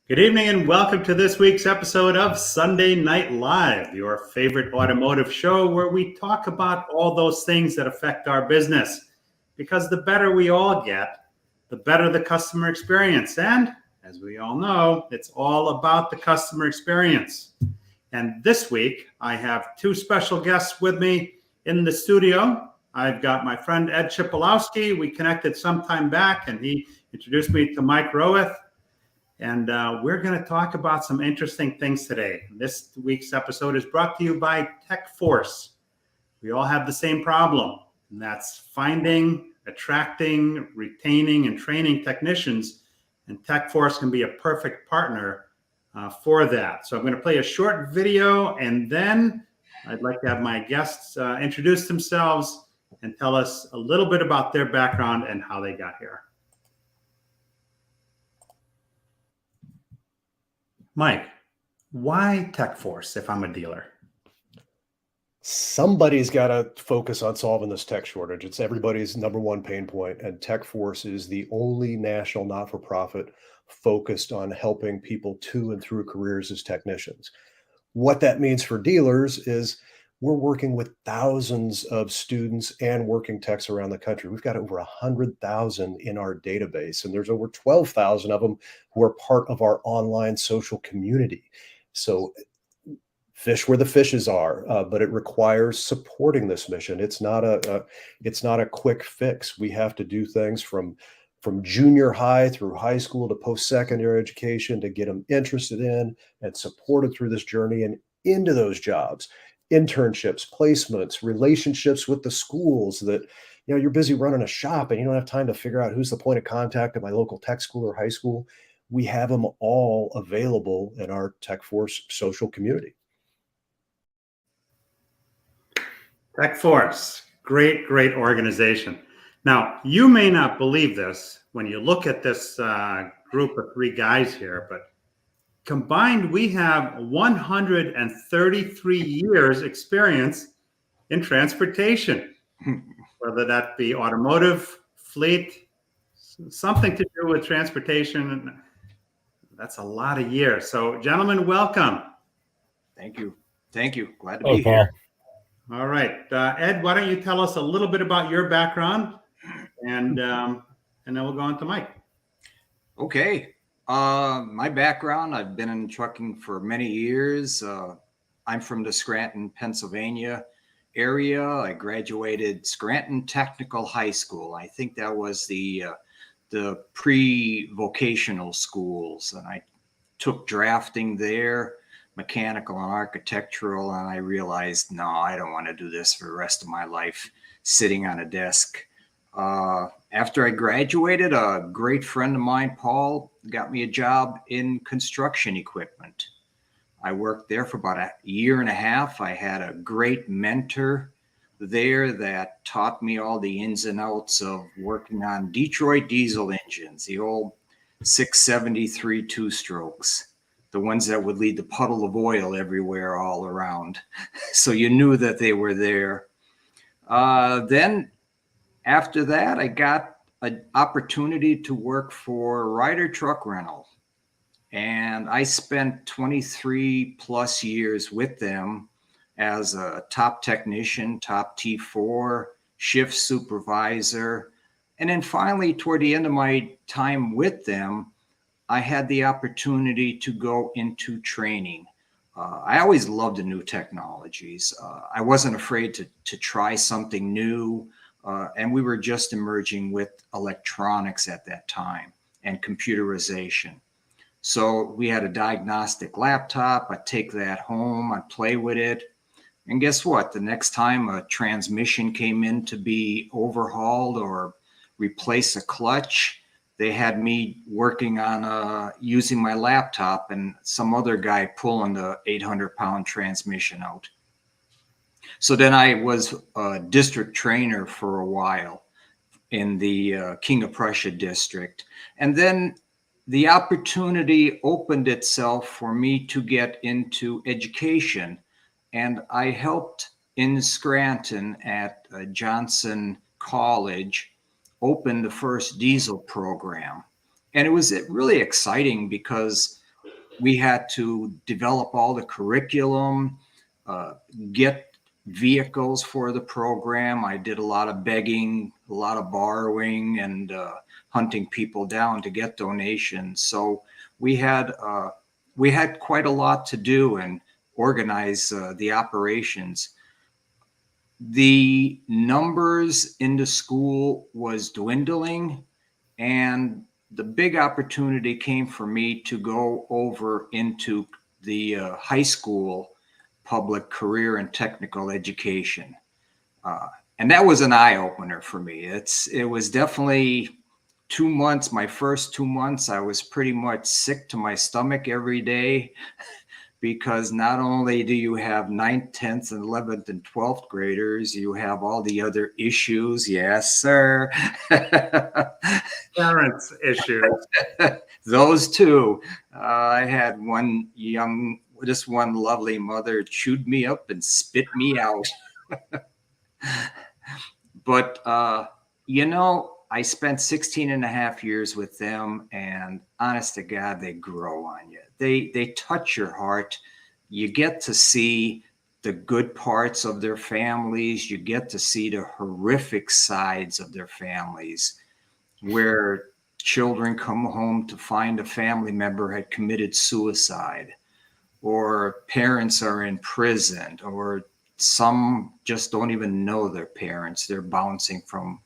Good evening and welcome to this week's episode of Sunday Night Live, your favorite automotive show where we talk about all those things that affect our business. Because the better we all get, the better the customer experience. And as we all know, it's all about the customer experience. And this week, I have two special guests with me in the studio. I've got my friend Ed Chipalowsky. We connected some time back and he introduced me to Mike Roeth. And we're going to talk about some interesting things today. This week's episode is brought to you by TechForce. We all have the same problem, and that's finding, attracting, retaining, and training technicians. And TechForce can be a perfect partner for that. So I'm going to play a short video, and then I'd like to have my guests introduce themselves and tell us a little bit about their background and how they got here. Mike, why TechForce if I'm a dealer? Somebody's got to focus on solving this tech shortage. It's everybody's number one pain point, and TechForce is the only national not-for-profit focused on helping people to and through careers as technicians. What that means for dealers is we're working with thousands of students and working techs around the country. We've got over 100,000 in our database, and there's over 12,000 of them who are part of our online social community. So fish where the fishes are, but it requires supporting this mission. It's not a quick fix. We have to do things from junior high through high school to post-secondary education to get them interested in and supported through this journey and into those jobs. Internships, placements, relationships with the schools that, you're busy running a shop and you don't have time to figure out who's the point of contact at my local tech school or high school. We have them all available in our TechForce social community. TechForce, great organization. Now, you may not believe this when you look at this group of three guys here, but combined, we have 133 years experience in transportation, whether that be automotive, fleet, something to do with transportation. That's a lot of years. So, gentlemen, welcome. Thank you. Glad to be here. All right. Ed, why don't you tell us a little bit about your background, and then we'll go on to Mike. Okay. My background, I've been in trucking for many years. I'm from the Scranton, Pennsylvania area. I graduated Scranton Technical High School. I think that was the pre-vocational schools. And I took drafting there, mechanical and architectural. And I realized, no, I don't want to do this for the rest of my life, sitting on a desk. After I graduated, a great friend of mine, Paul, got me a job in construction equipment. I worked there for about a year and a half. I had a great mentor there that taught me all the ins and outs of working on Detroit diesel engines, the old 673 two-strokes, the ones that would lead the puddle of oil everywhere all around. So you knew that they were there. Then after that, I got an opportunity to work for Ryder Truck Rental. And I spent 23 plus years with them as a top technician, top T4, shift supervisor. And then finally, toward the end of my time with them, I had the opportunity to go into training. I always loved the new technologies. I wasn't afraid to try something new. And we were just emerging with electronics at that time and computerization. So we had a diagnostic laptop. I'd take that home, I'd play with it. And guess what? The next time a transmission came in to be overhauled or replace a clutch, they had me working on using my laptop and some other guy pulling the 800-pound transmission out. So then I was a district trainer for a while in the King of Prussia district. And then the opportunity opened itself for me to get into education. And I helped in Scranton at Johnson College open the first diesel program. And it was really exciting because we had to develop all the curriculum, get vehicles for the program. I did a lot of begging, a lot of borrowing, and hunting people down to get donations. So we had quite a lot to do and organize the operations. The numbers in the school was dwindling, and the big opportunity came for me to go over into the high school public career and technical education. And that was an eye opener for me. It was definitely 2 months. My first 2 months, I was pretty much sick to my stomach every day, because not only do you have 9th, 10th, and 11th and 12th graders, you have all the other issues. Yes, sir. Parents issues. Those two. I had one lovely mother chewed me up and spit me out. But, I spent 16 and a half years with them, and honest to God, they grow on you. They touch your heart. You get to see the good parts of their families. You get to see the horrific sides of their families, where children come home to find a family member had committed suicide, or parents are in prison, or some just don't even know their parents. They're bouncing from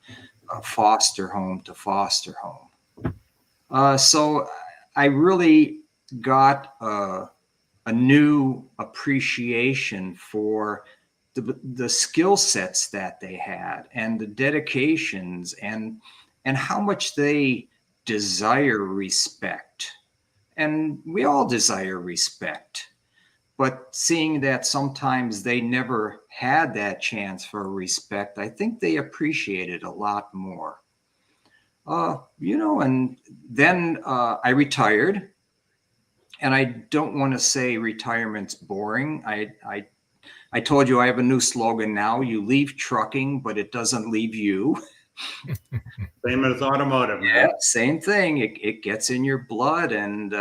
foster home to foster home. So I really got a new appreciation for the skill sets that they had, and the dedications, and how much they desire respect. And we all desire respect. But seeing that sometimes they never had that chance for respect, I think they appreciate it a lot more. And then I retired. And I don't want to say retirement's boring. I told you I have a new slogan now. You leave trucking, but it doesn't leave you. Same as automotive. Yeah, same thing. It gets in your blood, and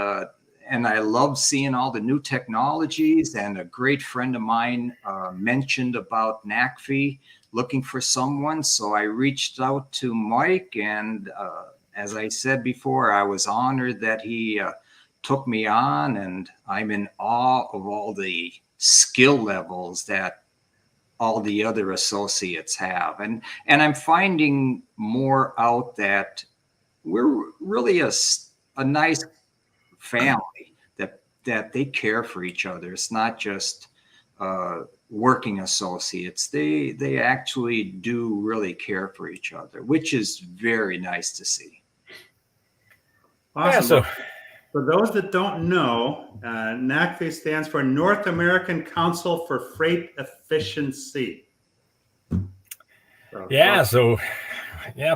I love seeing all the new technologies. And a great friend of mine mentioned about NACFE looking for someone. So I reached out to Mike, and as I said before, I was honored that he took me on, and I'm in awe of all the skill levels that all the other associates have. And I'm finding more out that we're really a nice family, that they care for each other. It's not just working associates. They actually do really care for each other, which is very nice to see. Awesome. Yeah, so for those that don't know, NACFE stands for North American Council for Freight Efficiency.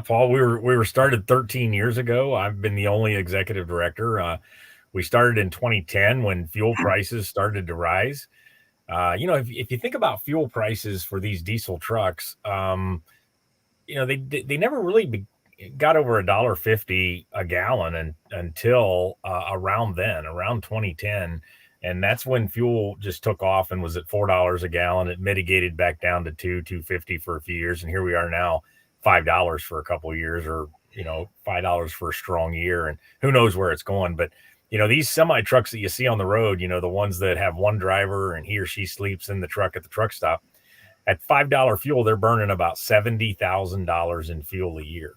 Paul, we were started 13 years ago. I've been the only executive director. We started in 2010 when fuel prices started to rise. If you think about fuel prices for these diesel trucks, they never really got over $1.50 a gallon until around 2010. And that's when fuel just took off and was at $4 a gallon. It mitigated back down to $2.50 for a few years. And here we are now, $5 for a couple of years, or, $5 for a strong year. And who knows where it's going. But, these semi trucks that you see on the road, the ones that have one driver and he or she sleeps in the truck at the truck stop, at $5 fuel, they're burning about $70,000 in fuel a year.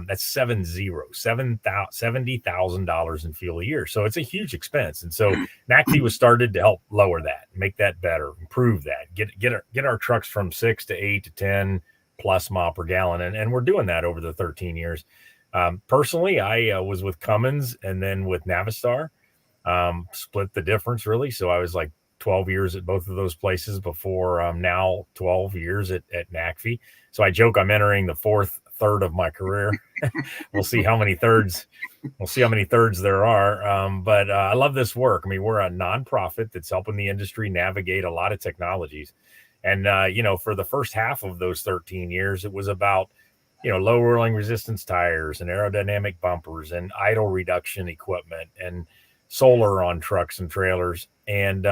That's $70,000 in fuel a year. So it's a huge expense. And so NACFE was started to help lower that, make that better, improve that, get our trucks from 6 to 8 to 10 plus mile per gallon. And we're doing that over the 13 years. Personally, I was with Cummins and then with Navistar, split the difference really. So I was like 12 years at both of those places before now 12 years at NACFE. So I joke I'm entering the fourth third of my career. We'll see how many thirds there are. But I love this work. I mean, we're a nonprofit that's helping the industry navigate a lot of technologies. And, for the first half of those 13 years, it was about, low rolling resistance tires and aerodynamic bumpers and idle reduction equipment. And solar on trucks and trailers. And,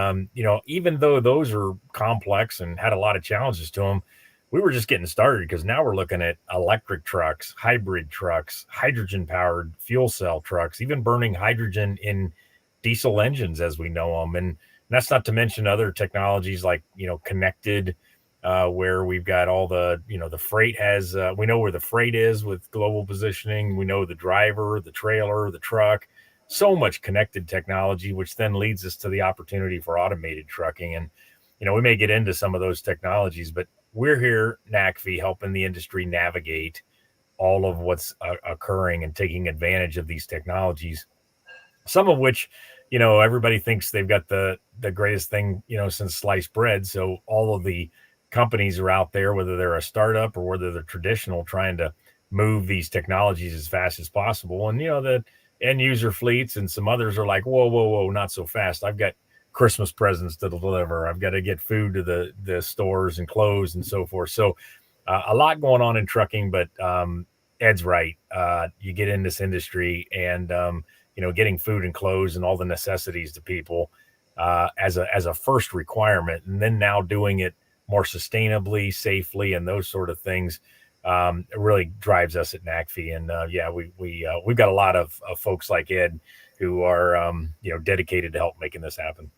even though those are complex and had a lot of challenges to them, we were just getting started, because now we're looking at electric trucks, hybrid trucks, hydrogen powered fuel cell trucks, even burning hydrogen in diesel engines as we know them. And that's not to mention other technologies like, connected, where we've got all the, the freight has, we know where the freight is with global positioning. We know the driver, the trailer, the truck, so much connected technology, which then leads us to the opportunity for automated trucking. And, we may get into some of those technologies, but we're here, NACFE, helping the industry navigate all of what's occurring and taking advantage of these technologies, some of which, everybody thinks they've got the greatest thing, since sliced bread. So all of the companies are out there, whether they're a startup or whether they're traditional, trying to move these technologies as fast as possible. And, the end user fleets and some others are like, whoa, not so fast. I've got Christmas presents to deliver. I've got to get food to the stores and clothes and so forth. So a lot going on in trucking, but Ed's right. You get in this industry and, getting food and clothes and all the necessities to people as a first requirement, and then now doing it more sustainably, safely, and those sort of things, it really drives us at NACFE. And we've got a lot of folks like Ed who are dedicated to help making this happen.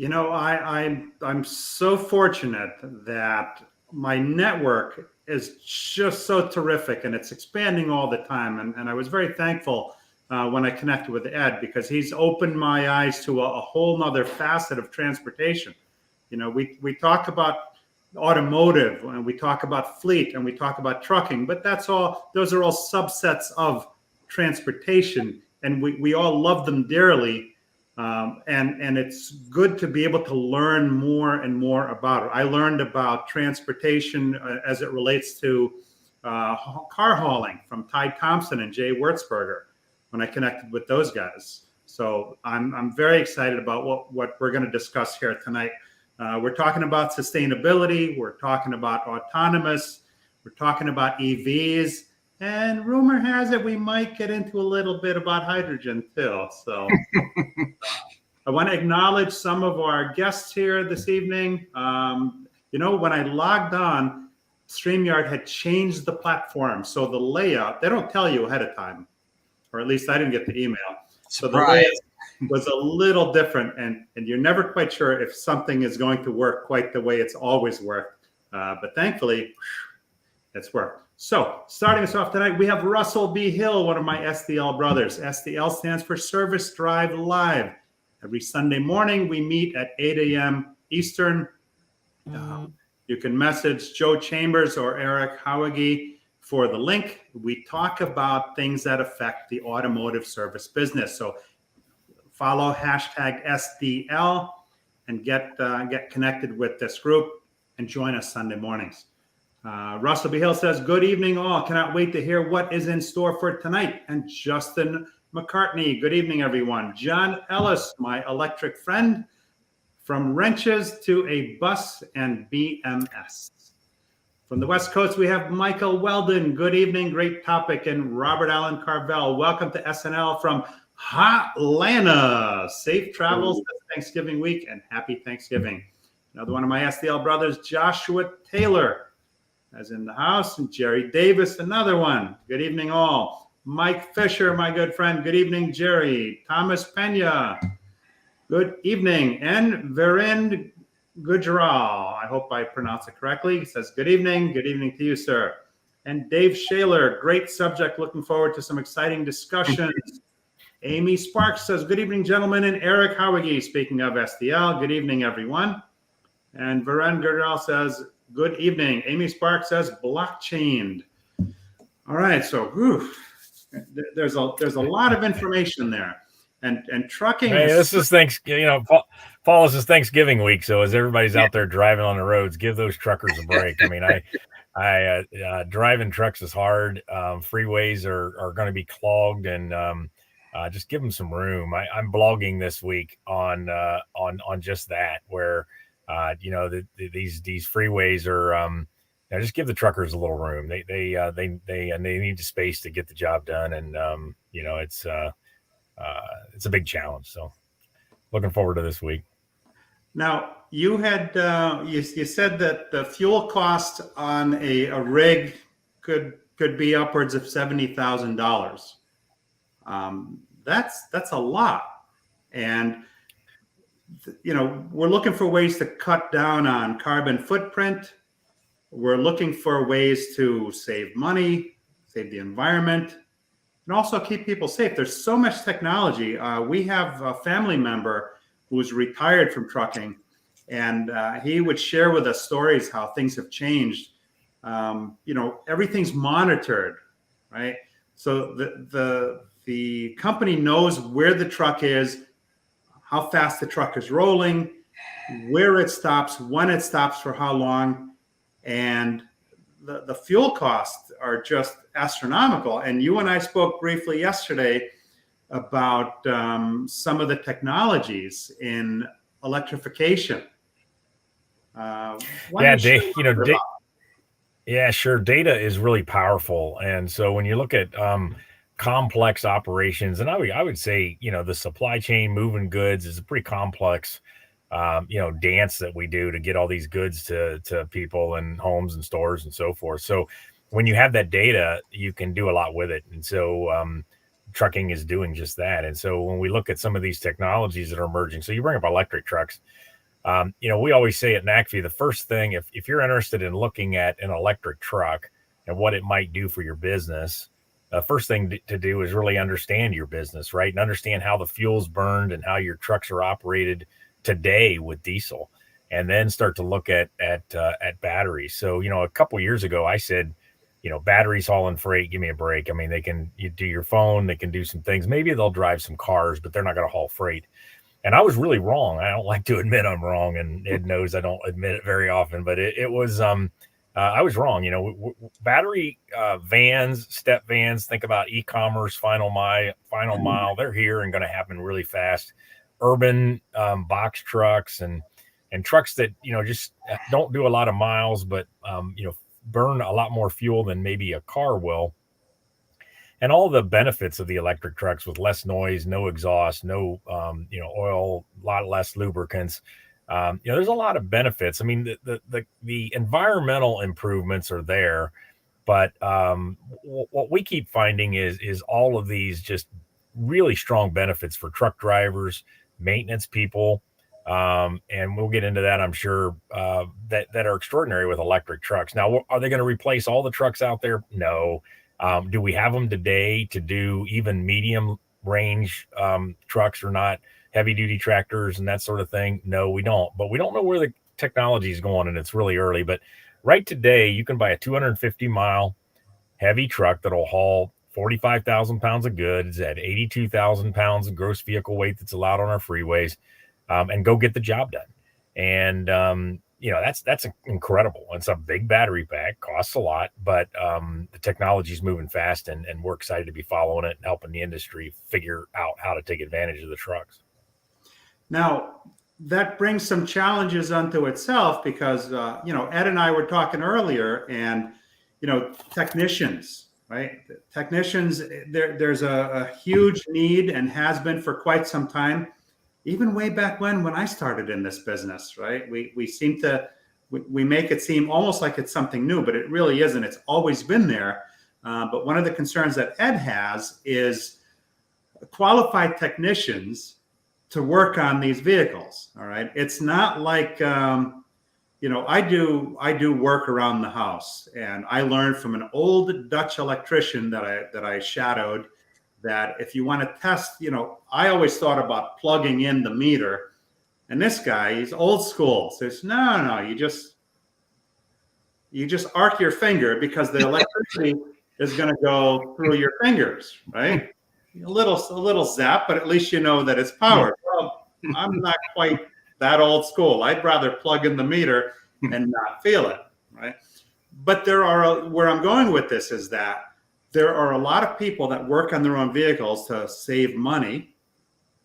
I'm so fortunate that my network is just so terrific, and it's expanding all the time. And I was very thankful when I connected with Ed, because he's opened my eyes to a whole nother facet of transportation. We talk about automotive, and we talk about fleet, and we talk about trucking, but those are all subsets of transportation, and we all love them dearly. And it's good to be able to learn more and more about it. I learned about transportation as it relates to car hauling from Ty Thompson and Jay Wurzberger when I connected with those guys. So I'm very excited about what we're going to discuss here tonight. We're talking about sustainability. We're talking about autonomous. We're talking about EVs. And rumor has it we might get into a little bit about hydrogen too. So I want to acknowledge some of our guests here this evening. When I logged on, StreamYard had changed the platform. So the layout, they don't tell you ahead of time, or at least I didn't get the email. So the layout was a little different, and you're never quite sure if something is going to work quite the way it's always worked. But thankfully, it's worked. So starting us off tonight, we have Russell B. Hill, one of my SDL brothers. SDL stands for Service Drive Live. Every Sunday morning, we meet at 8 a.m. Eastern. You can message Joe Chambers or Eric Howagi for the link. We talk about things that affect the automotive service business. So follow hashtag SDL and get connected with this group and join us Sunday mornings. Russell B. Hill says, good evening all. Cannot wait to hear what is in store for tonight. And Justin McCartney, good evening, everyone. John Ellis, my electric friend, from wrenches to a bus and BMS. From the West Coast, we have Michael Weldon. Good evening, great topic. And Robert Allen Carvel, welcome to SNL from Hotlanta. Safe travels this Thanksgiving week and happy Thanksgiving. Another one of my SDL brothers, Joshua Taylor, as in the house, and Jerry Davis, another one. Good evening, all. Mike Fisher, my good friend. Good evening, Jerry. Thomas Pena. Good evening. And Verind Gujral. I hope I pronounced it correctly. He says, good evening. Good evening to you, sir. And Dave Shaler, great subject. Looking forward to some exciting discussions. Amy Sparks says, good evening, gentlemen. And Eric Howagi, speaking of SDL, good evening, everyone. And Verind Gujral says, good evening. Amy Sparks says blockchain. All right, so there's a lot of information there, and trucking. Hey, this is Thanksgiving. Fall is Thanksgiving week, so as everybody's out there driving on the roads, give those truckers a break. I mean, I driving trucks is hard. Freeways are going to be clogged, and just give them some room. I'm blogging this week on just that, where these freeways are just give the truckers a little room. They need the space to get the job done, and it's it's a big challenge. So looking forward to this week. Now, you had you said that the fuel cost on a rig could be upwards of $70,000. That's a lot, and we're looking for ways to cut down on carbon footprint. We're looking for ways to save money, save the environment, and also keep people safe. There's so much technology. We have a family member who's retired from trucking, and he would share with us stories how things have changed. Everything's monitored, right? So the company knows where the truck is, how fast the truck is rolling, where it stops, when it stops, for how long, and the fuel costs are just astronomical. And you and I spoke briefly yesterday about some of the technologies in electrification. Sure. Data is really powerful. And so when you look at complex operations, and I would say, the supply chain moving goods is a pretty complex, dance that we do to get all these goods to people and homes and stores and so forth. So when you have that data, you can do a lot with it. And so trucking is doing just that. And so when we look at some of these technologies that are emerging, so you bring up electric trucks, we always say at NACFE, the first thing, if you're interested in looking at an electric truck and what it might do for your business, the first thing to do is really understand your business, right? And understand how the fuel's burned and how your trucks are operated today with diesel, and then start to look at batteries. So, a couple years ago, I said, batteries hauling freight, give me a break. I mean, you do your phone, they can do some things. Maybe they'll drive some cars, but they're not going to haul freight. And I was really wrong. I don't like to admit I'm wrong, and Ed knows I don't admit it very often, but it was, I was wrong. Battery vans, step vans, think about e-commerce, final mile, they're here and going to happen really fast. Urban box trucks and trucks that, just don't do a lot of miles, but, burn a lot more fuel than maybe a car will. And all the benefits of the electric trucks with less noise, no exhaust, no, oil, a lot less lubricants. There's a lot of benefits. I mean, the environmental improvements are there, but what we keep finding is all of these just really strong benefits for truck drivers, maintenance people, and we'll get into that, I'm sure, that are extraordinary with electric trucks. Now, are they going to replace all the trucks out there? No. Do we have them today to do even medium range trucks or not? Heavy duty tractors and that sort of thing? No, we don't. But we don't know where the technology is going, and it's really early. But right today, you can buy a 250-mile heavy truck that'll haul 45,000 pounds of goods at 82,000 pounds of gross vehicle weight that's allowed on our freeways, and go get the job done. And that's incredible. It's a big battery pack, costs a lot, but the technology is moving fast, and we're excited to be following it and helping the industry figure out how to take advantage of the trucks. Now, that brings some challenges unto itself because, Ed and I were talking earlier, and, technicians, right? Technicians, there's a huge need and has been for quite some time. Even way back when I started in this business, right? We seem to, we make it seem almost like it's something new, but it really isn't. It's always been there. But one of the concerns that Ed has is qualified technicians to work on these vehicles. All right. It's not like, I do work around the house, and I learned from an old Dutch electrician that I shadowed that if you want to test, I always thought about plugging in the meter, and this guy, he's old school, says, no, you just arc your finger because the electricity is going to go through your fingers, right? A little zap, but at least you know that it's powered. Well, I'm not quite that old school. I'd rather plug in the meter and not feel it, right? But where I'm going with this is that there are a lot of people that work on their own vehicles to save money,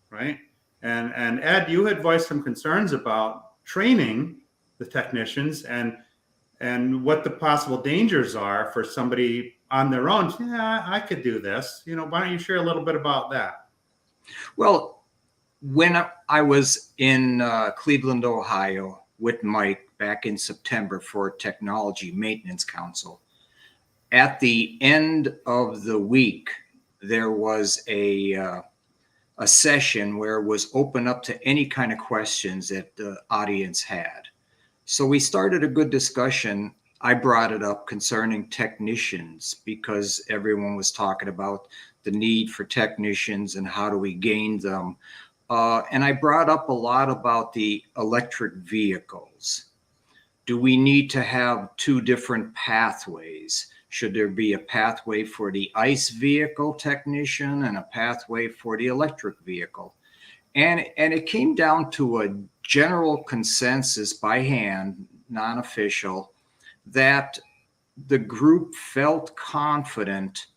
right? And Ed, you had voiced some concerns about training the technicians and what the possible dangers are for somebody on their own. Yeah, I could do this. Why don't you share a little bit about that? Well, when I was in Cleveland, Ohio with Mike back in September for Technology Maintenance Council, at the end of the week, there was a session where it was open up to any kind of questions that the audience had. So we started a good discussion. I brought it up concerning technicians because everyone was talking about the need for technicians and how do we gain them. And I brought up a lot about the electric vehicles. Do we need to have two different pathways? Should there be a pathway for the ICE vehicle technician and a pathway for the electric vehicle? And it came down to a general consensus by hand, non-official, that the group felt confident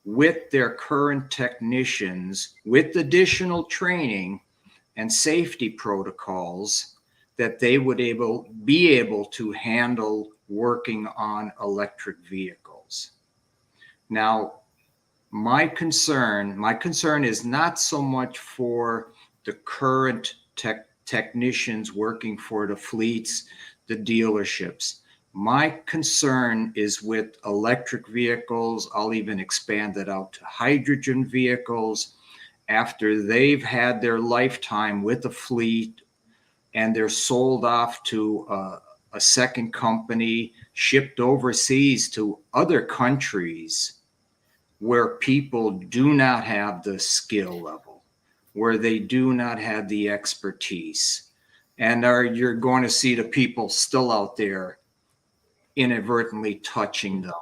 with their current technicians, with additional training and safety protocols, that they would be able to handle working on electric vehicles. Now, my concern is not so much for the current technicians working for the fleets, the dealerships. My concern is with electric vehicles. I'll even expand that out to hydrogen vehicles after they've had their lifetime with a fleet and they're sold off to a second company, shipped overseas to other countries where people do not have the skill level, where they do not have the expertise. And you're going to see the people still out there inadvertently touching them.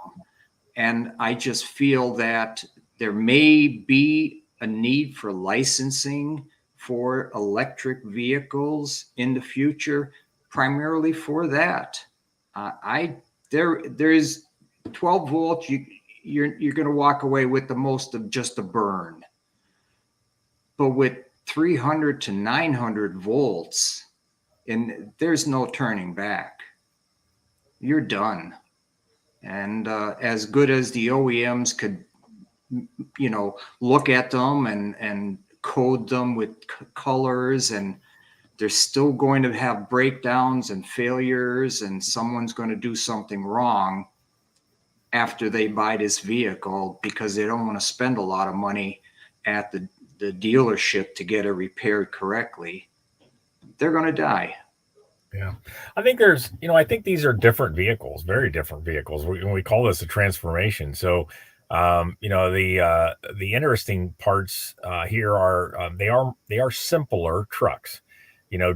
And I just feel that there may be a need for licensing for electric vehicles in the future, primarily for that. There is 12 volts. You're going to walk away with the most of just a burn. But with 300 to 900 volts, and there's no turning back. You're done. And as good as the OEMs could, look at them and code them with colors, and they're still going to have breakdowns and failures, and someone's going to do something wrong after they buy this vehicle because they don't want to spend a lot of money at the dealership to get it repaired correctly. They're going to die. Yeah. I think I think these are different vehicles, very different vehicles. We call this a transformation. So, the interesting parts here are they are simpler trucks.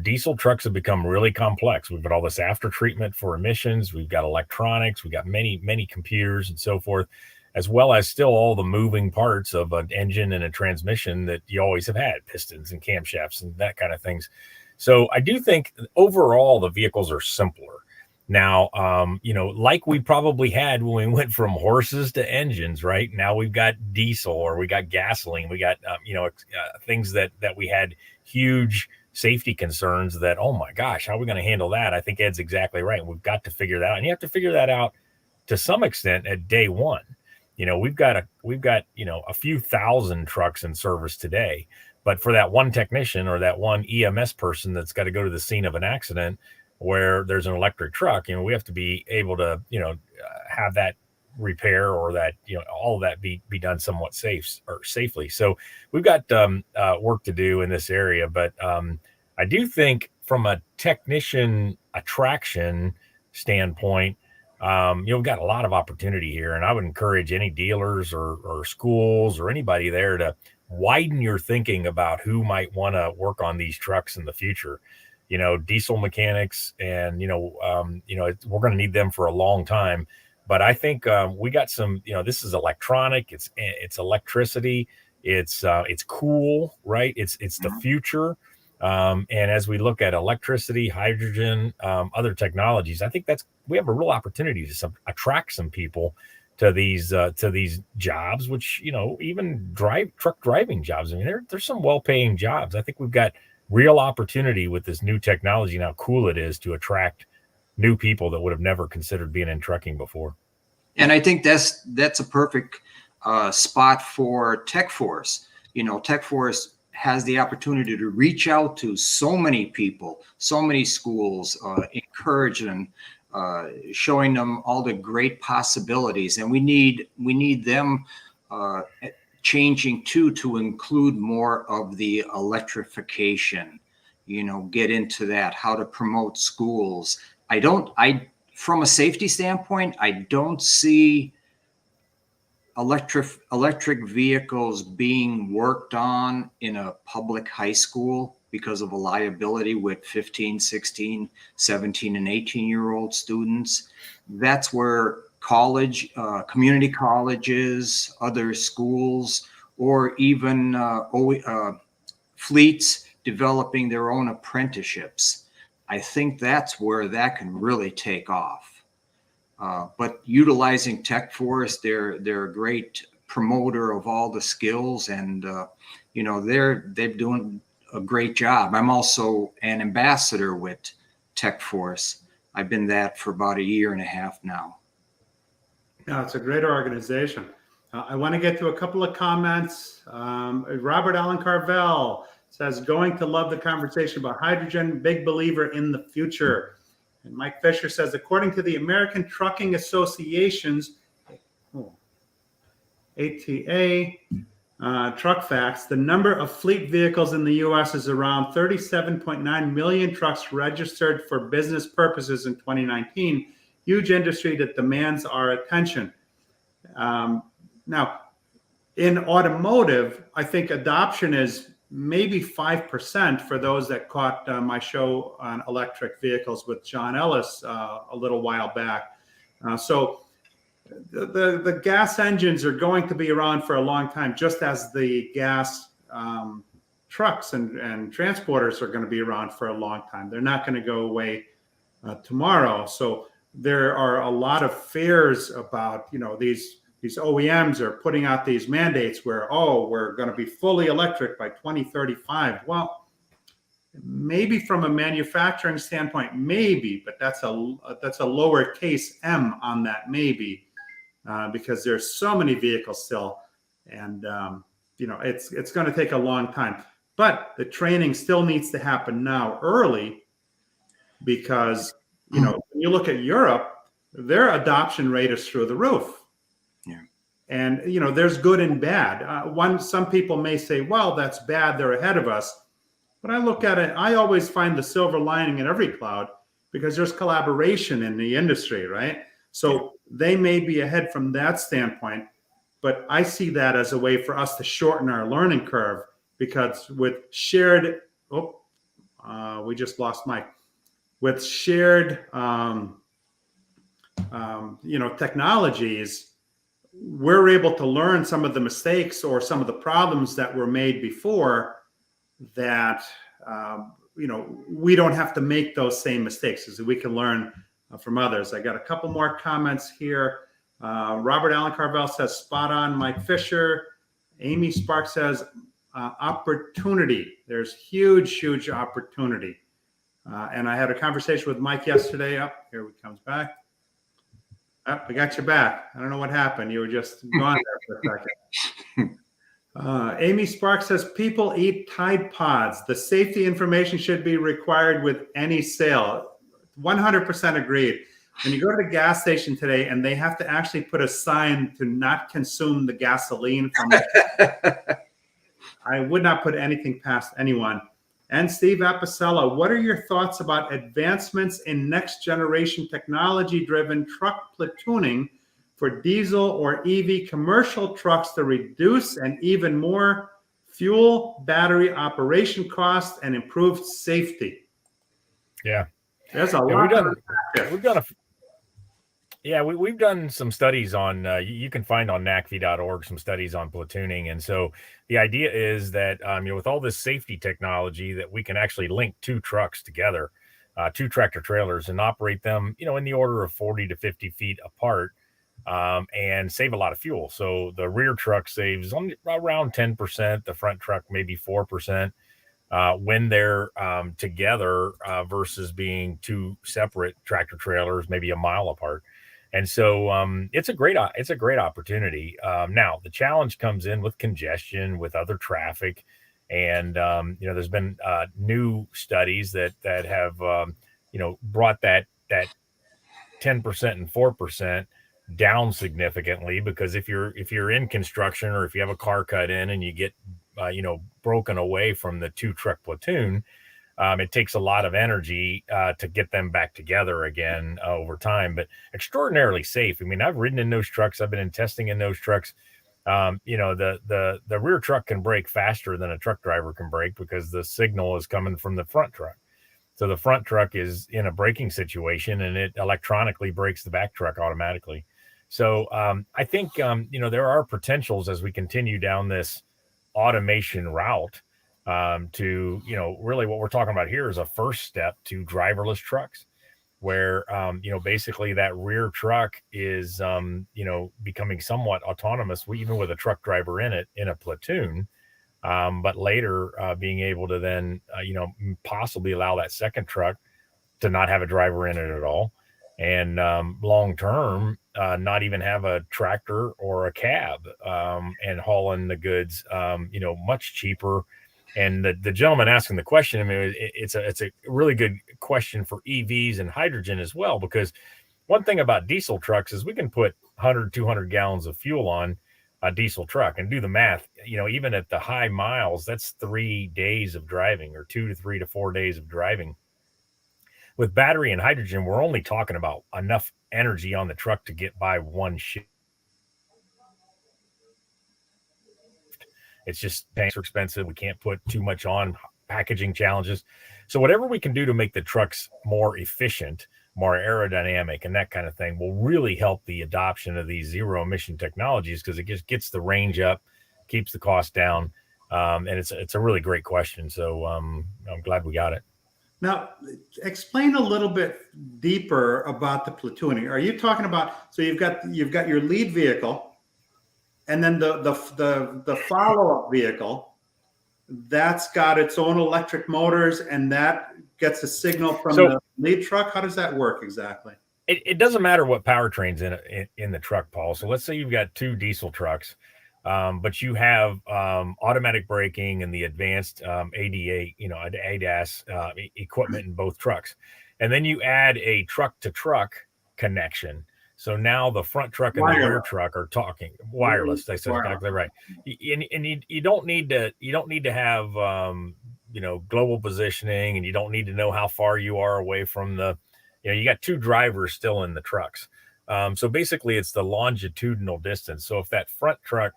Diesel trucks have become really complex. We've got all this after treatment for emissions. We've got electronics. We've got many computers and so forth, as well as still all the moving parts of an engine and a transmission that you always have had, pistons and camshafts and that kind of things. So I do think overall the vehicles are simpler. Now, like we probably had when we went from horses to engines, right? Now we've got diesel or we got gasoline. We got, things that we had huge safety concerns that, oh my gosh, how are we going to handle that? I think Ed's exactly right. We've got to figure that out. And you have to figure that out to some extent at day one. We've got a few thousand trucks in service today. But for that one technician or that one EMS person that's got to go to the scene of an accident where there's an electric truck, we have to be able to, have that repair or that, all of that be done somewhat safely. So we've got work to do in this area. But I do think from a technician attraction standpoint, we've got a lot of opportunity here. And I would encourage any dealers or schools or anybody there to widen your thinking about who might want to work on these trucks in the future. Diesel mechanics, and we're going to need them for a long time. But I think we got some. This is electronic. It's electricity. It's cool, right? It's the future. And as we look at electricity, hydrogen, other technologies, I think we have a real opportunity to attract some people to these jobs, which, even truck driving jobs. I mean, there's some well-paying jobs. I think we've got real opportunity with this new technology and how cool it is to attract new people that would have never considered being in trucking before. And I think that's a perfect spot for TechForce. TechForce has the opportunity to reach out to so many people, so many schools, encourage them, showing them all the great possibilities. And we need them changing too, to include more of the electrification, get into that, how to promote schools. From a safety standpoint, I don't see electric vehicles being worked on in a public high school because of a liability with 15, 16, 17, and 18-year-old students. That's where community colleges, other schools, or even fleets developing their own apprenticeships. I think that's where that can really take off. But utilizing TechForce, they're a great promoter of all the skills, and they're doing a great job. I'm also an ambassador with TechForce. I've been that for about a year and a half now. Yeah, it's a great organization. I want to get to a couple of comments. Robert Allen Carvel says, going to love the conversation about hydrogen, big believer in the future. And Mike Fisher says, according to the American Trucking Association's ATA truck facts, the number of fleet vehicles in the U.S. is around 37.9 million trucks registered for business purposes in 2019. Huge industry that demands our attention. Now, in automotive, I think adoption is maybe 5% for those that caught my show on electric vehicles with John Ellis a little while back. So the gas engines are going to be around for a long time, just as the gas trucks and transporters are going to be around for a long time. They're not going to go away tomorrow. So there are a lot of fears about, these OEMs are putting out these mandates where, we're going to be fully electric by 2035. Well, maybe from a manufacturing standpoint, maybe, but that's a lowercase m on that maybe, because there's so many vehicles still, and it's going to take a long time. But the training still needs to happen now early, because when you look at Europe, their adoption rate is through the roof. And, there's good and bad. Some people may say, well, that's bad, they're ahead of us. But I look at it, I always find the silver lining in every cloud, because there's collaboration in the industry, right? So they may be ahead from that standpoint, but I see that as a way for us to shorten our learning curve, because with shared, we just lost Mike. With shared, technologies, we're able to learn some of the mistakes or some of the problems that were made before, that we don't have to make those same mistakes, as we can learn from others. I got a couple more comments here. Robert Allen Carvel says, spot on. Mike Fisher. Amy Sparks says, opportunity. There's huge opportunity. And I had a conversation with Mike yesterday. Here he comes back. We got you back. I don't know what happened. You were just gone there for a second. Amy Sparks says, people eat Tide Pods. The safety information should be required with any sale. 100% agreed. When you go to the gas station today and they have to actually put a sign to not consume the gasoline from it, I would not put anything past anyone. And Steve Apicella, what are your thoughts about advancements in next generation technology-driven truck platooning for diesel or EV commercial trucks to reduce and even more fuel, battery operation costs and improved safety? Yeah. There's a lot. We've done some studies on, you can find on NACFE.org some studies on platooning. And so the idea is that, with all this safety technology, that we can actually link two trucks together, two tractor trailers, and operate them, in the order of 40 to 50 feet apart, and save a lot of fuel. So the rear truck saves only around 10%, the front truck maybe 4%. When they're together versus being two separate tractor trailers, maybe a mile apart. And so it's a great opportunity. Now, the challenge comes in with congestion, with other traffic. And there's been new studies that have brought that 10% and 4% down significantly, because if you're in construction, or if you have a car cut in and you get broken away from the 2-truck platoon, it takes a lot of energy to get them back together again over time. But extraordinarily safe. I mean, I've ridden in those trucks. I've been in testing in those trucks. The rear truck can brake faster than a truck driver can brake, because the signal is coming from the front truck. So the front truck is in a braking situation, and it electronically brakes the back truck automatically. So I think, there are potentials as we continue down this automation route to, really what we're talking about here is a first step to driverless trucks, where, basically that rear truck is, becoming somewhat autonomous, even with a truck driver in it in a platoon. But later being able to then, possibly allow that second truck to not have a driver in it at all. And long term, not even have a tractor or a cab, and hauling the goods, much cheaper. And the gentleman asking the question, I mean, it's a really good question for EVs and hydrogen as well, because one thing about diesel trucks is we can put 100, 200 gallons of fuel on a diesel truck, and do the math, even at the high miles, that's 3 days of driving, or 2 to 3 to 4 days of driving. With battery and hydrogen, we're only talking about enough energy on the truck to get by one shift. It's just tanks are expensive. We can't put too much on, packaging challenges. So whatever we can do to make the trucks more efficient, more aerodynamic, and that kind of thing will really help the adoption of these zero emission technologies, because it just gets the range up, keeps the cost down. And it's a really great question. So I'm glad we got it. Now, explain a little bit deeper about the platooning. Are you talking about, so you've got your lead vehicle, and then the follow-up vehicle that's got its own electric motors, and that gets a signal from the lead truck? How does that work exactly? It doesn't matter what powertrain's in the truck, Paul. So let's say you've got 2 diesel trucks, but you have automatic braking and the advanced ADAS equipment in both trucks. And then you add a truck-to-truck connection. So now the front truck and the rear truck are talking wireless. That's exactly right. And you don't need to have global positioning, and you don't need to know how far you are away from the. You got 2 drivers still in the trucks. So basically, it's the longitudinal distance. So if that front truck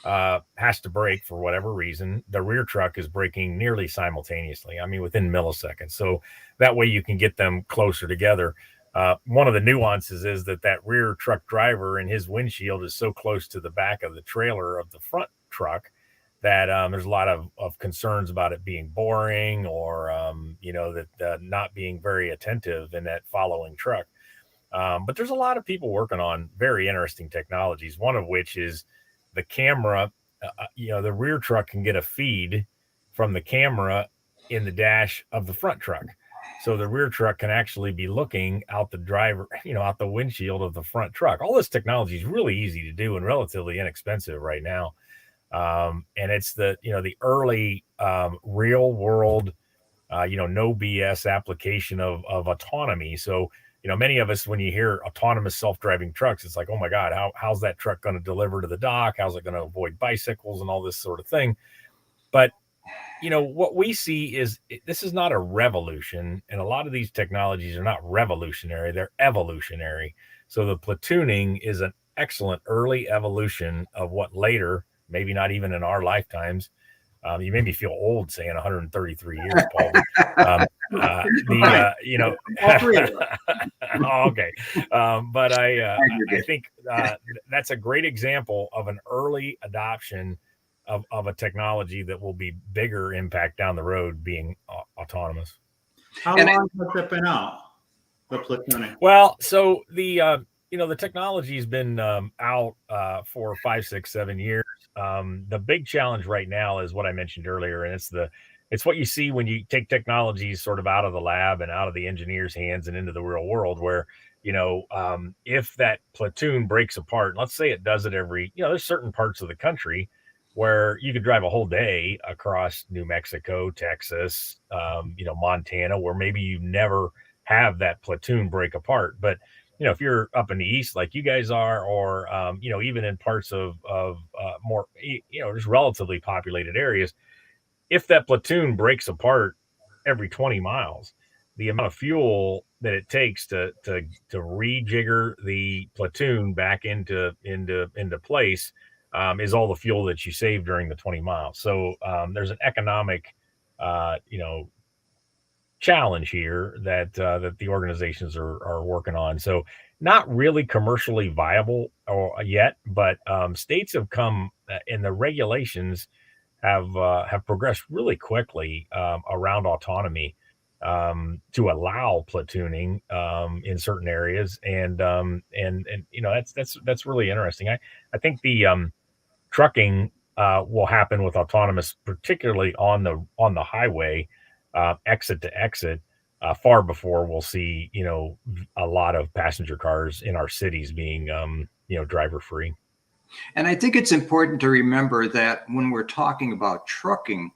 has to brake for whatever reason, the rear truck is braking nearly simultaneously. I mean, within milliseconds. So that way you can get them closer together. One of the nuances is that rear truck driver and his windshield is so close to the back of the trailer of the front truck that there's a lot of concerns about it being boring, or that not being very attentive in that following truck. But there's a lot of people working on very interesting technologies, one of which is the camera. The rear truck can get a feed from the camera in the dash of the front truck. So the rear truck can actually be looking out out the windshield of the front truck. All this technology is really easy to do and relatively inexpensive right now. And it's the early real world, no BS application of autonomy. So, many of us, when you hear autonomous self-driving trucks, it's like, oh my God, how's that truck going to deliver to the dock? How's it going to avoid bicycles and all this sort of thing? But, what we see is this is not a revolution. And a lot of these technologies are not revolutionary. They're evolutionary. So the platooning is an excellent early evolution of what later, maybe not even in our lifetimes. You made me feel old saying 133 years, Paul. All 3 of us. Okay. But I think that's a great example of an early adoption of a technology that will be bigger impact down the road, being autonomous. How long has it been out, the platooning? Well, so the technology's been out for 5, 6, 7 years. The big challenge right now is what I mentioned earlier, and it's what you see when you take technologies sort of out of the lab and out of the engineer's hands and into the real world, where if that platoon breaks apart, let's say it does it every, there's certain parts of the country where you could drive a whole day across New Mexico, Texas, Montana, where maybe you never have that platoon break apart. But if you're up in the east like you guys are, or even in parts of more just relatively populated areas, if that platoon breaks apart every 20 miles, the amount of fuel that it takes to rejigger the platoon back into place is all the fuel that you save during the 20 miles. So there's an economic, challenge here that the organizations are working on. So not really commercially viable or yet, but states have come and the regulations have progressed really quickly around autonomy to allow platooning in certain areas, and that's really interesting. I think the trucking will happen with autonomous, particularly on the highway, exit to exit, far before we'll see a lot of passenger cars in our cities being driver free. And I think it's important to remember that when we're talking about trucking,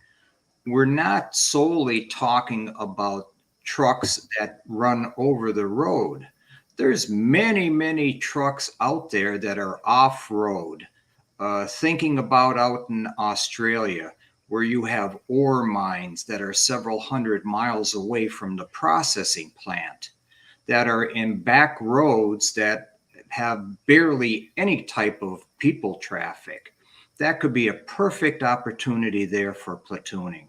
we're not solely talking about trucks that run over the road. There's many, many trucks out there that are off-road. Thinking about out in Australia, where you have ore mines that are several hundred miles away from the processing plant, that are in back roads that have barely any type of people traffic. That could be a perfect opportunity there for platooning.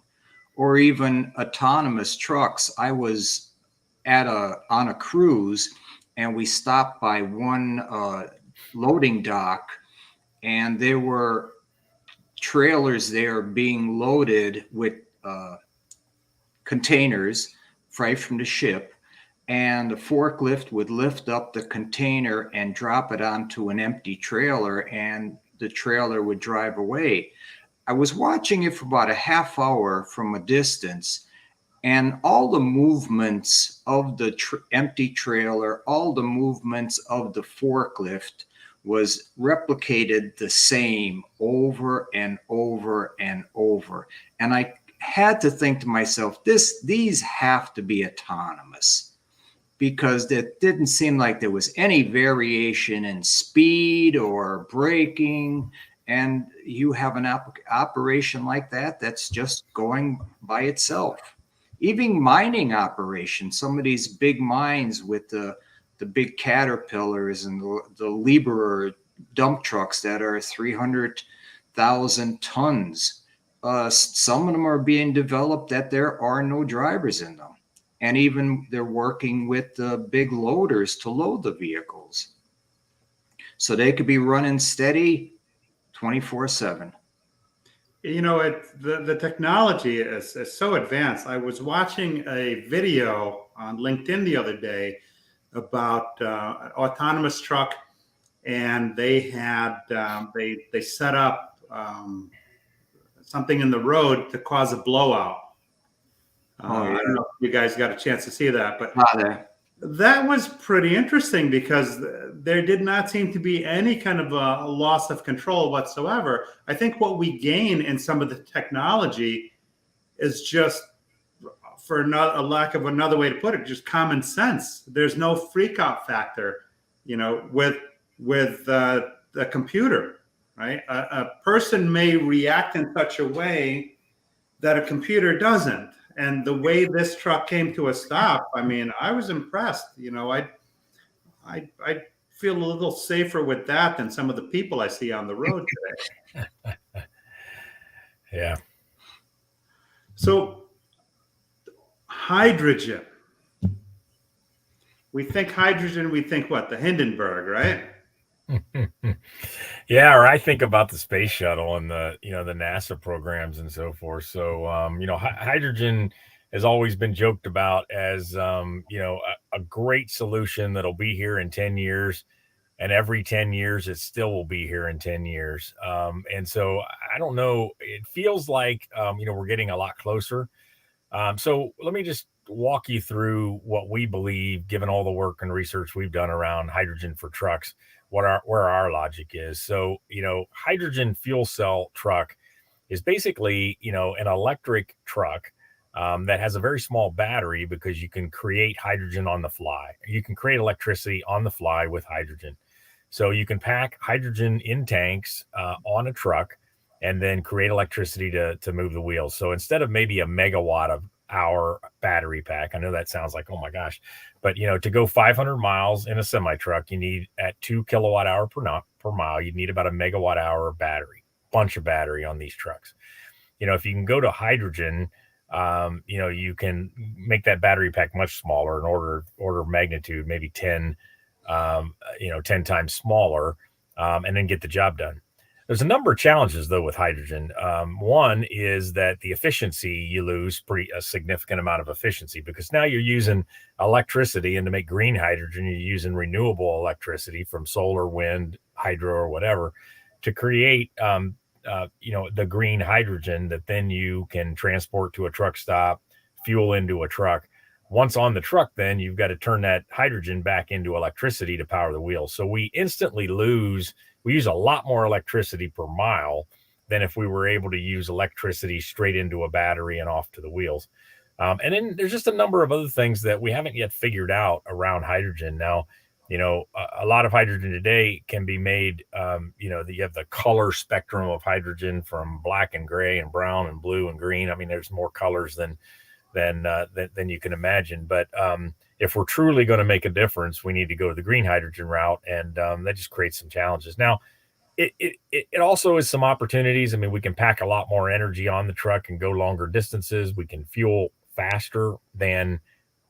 Or even autonomous trucks. I was on a cruise, and we stopped by one loading dock, and there were trailers there being loaded with containers right from the ship, and the forklift would lift up the container and drop it onto an empty trailer, and the trailer would drive away. I was watching it for about a half hour from a distance, and all the movements of the empty trailer, all the movements of the forklift was replicated the same over and over and over. And I had to think to myself, these have to be autonomous, because it didn't seem like there was any variation in speed or braking. And you have an operation like that that's just going by itself. Even mining operations, some of these big mines with the big Caterpillars and the Lieber dump trucks that are 300,000 tons. Some of them are being developed that there are no drivers in them. And even they're working with the big loaders to load the vehicles. So they could be running steady 24/7. The technology is so advanced. I was watching a video on LinkedIn the other day about an autonomous truck, and they had they set up something in the road to cause a blowout. I don't know if you guys got a chance to see that, but that was pretty interesting, because there did not seem to be any kind of a loss of control whatsoever. I think what we gain in some of the technology is just, for a lack of another way to put it, just common sense. There's no freak out factor, with the computer, right? A person may react in such a way that a computer doesn't. And the way this truck came to a stop, I mean, I was impressed. I feel a little safer with that than some of the people I see on the road today. Yeah. So hydrogen. We think hydrogen, we think what? The Hindenburg, right? Yeah, or I think about the space shuttle and the NASA programs and so forth. So hydrogen has always been joked about as a great solution that'll be here in 10 years, and every 10 years it still will be here in 10 years. And so I don't know, it feels like we're getting a lot closer. So let me just walk you through what we believe, given all the work and research we've done around hydrogen for trucks, where our logic is. So, hydrogen fuel cell truck is basically, an electric truck that has a very small battery, because you can create hydrogen on the fly. You can create electricity on the fly with hydrogen. So you can pack hydrogen in tanks on a truck and then create electricity to move the wheels. So instead of maybe a megawatt of hour battery pack, I know that sounds like, oh my gosh, but to go 500 miles in a semi truck, you need at 2 kilowatt hour per mile, you need about a megawatt hour battery, bunch of battery on these trucks. If you can go to hydrogen, you can make that battery pack much smaller, in order of magnitude, maybe 10 times smaller, and then get the job done. There's a number of challenges though with hydrogen. One is that the efficiency, you lose a significant amount of efficiency, because now you're using electricity, and to make green hydrogen, you're using renewable electricity from solar, wind, hydro, or whatever, to create the green hydrogen that then you can transport to a truck stop, fuel into a truck. Once on the truck, then you've got to turn that hydrogen back into electricity to power the wheels. So we instantly we use a lot more electricity per mile than if we were able to use electricity straight into a battery and off to the wheels. And then there's just a number of other things that we haven't yet figured out around hydrogen. Now, a lot of hydrogen today can be made, you have the color spectrum of hydrogen, from black and gray and brown and blue and green. I mean, there's more colors than you can imagine. But if we're truly going to make a difference, we need to go the green hydrogen route, and that just creates some challenges. Now, it also is some opportunities. I mean, we can pack a lot more energy on the truck and go longer distances. We can fuel faster than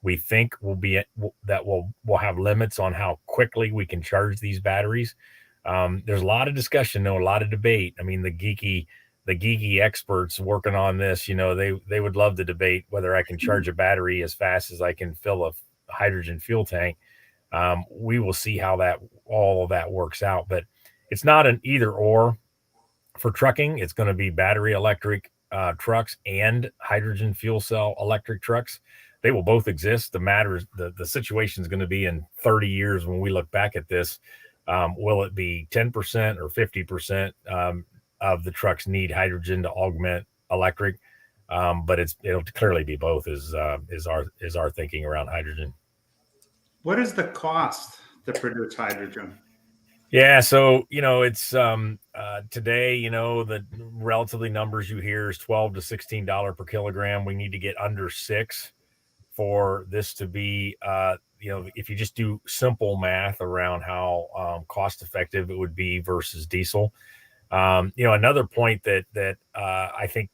we think we'll have limits on how quickly we can charge these batteries. There's a lot of discussion, though, a lot of debate. I mean, the geeky experts working on this, they would love to debate whether I can charge a battery as fast as I can fill a hydrogen fuel tank. We will see how all of that works out, but it's not an either or. For trucking, it's going to be battery electric trucks and hydrogen fuel cell electric trucks. They will both exist. The situation is going to be in 30 years when we look back at this. Will it be 10% or 50% of the trucks need hydrogen to augment electric? But it'll clearly be both. Is our thinking around hydrogen. What is the cost to produce hydrogen? Yeah, so it's today, the relatively numbers you hear is $12 to $16 per kilogram. We need to get under $6 for this to be, if you just do simple math around how cost effective it would be versus diesel. Another point that I think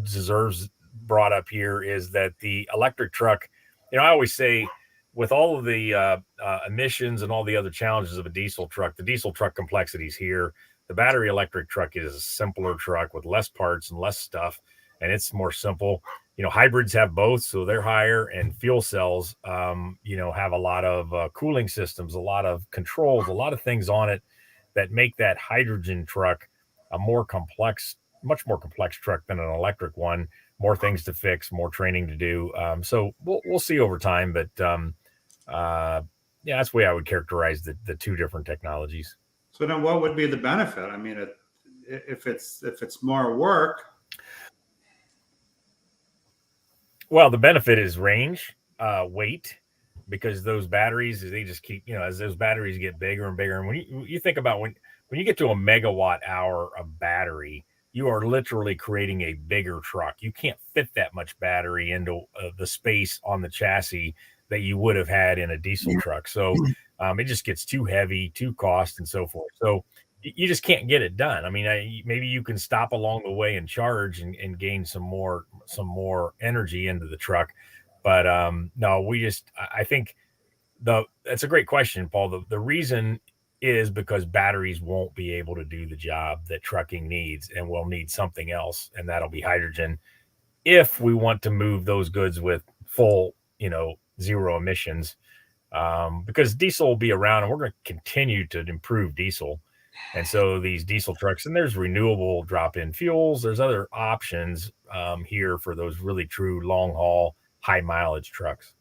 deserves brought up here is that the electric truck, I always say, with all of the emissions and all the other challenges of a diesel truck, the diesel truck complexities here, the battery electric truck is a simpler truck with less parts and less stuff, and it's more simple. Hybrids have both, so they're higher, and fuel cells, have a lot of cooling systems, a lot of controls, a lot of things on it that make that hydrogen truck a much more complex truck than an electric one. More things to fix, more training to do. So we'll see over time, but that's the way I would characterize the two different technologies. So then, what would be the benefit? I mean, if it's more work. Well, the benefit is range, weight, because those batteries, they just keep, as those batteries get bigger and bigger. And when you think about when you get to a megawatt hour of battery, you are literally creating a bigger truck. You can't fit that much battery into the space on the chassis that you would have had in a diesel truck. So it just gets too heavy, too cost, and so forth. So you just can't get it done. I mean, maybe you can stop along the way and charge and gain some more energy into the truck. But no, I think that's a great question, Paul. The reason is because batteries won't be able to do the job that trucking needs, and we'll need something else, and that'll be hydrogen if we want to move those goods with full, zero emissions, because diesel will be around, and we're going to continue to improve diesel. And so these diesel trucks, and there's renewable drop-in fuels, there's other options here for those really true long-haul, high-mileage trucks.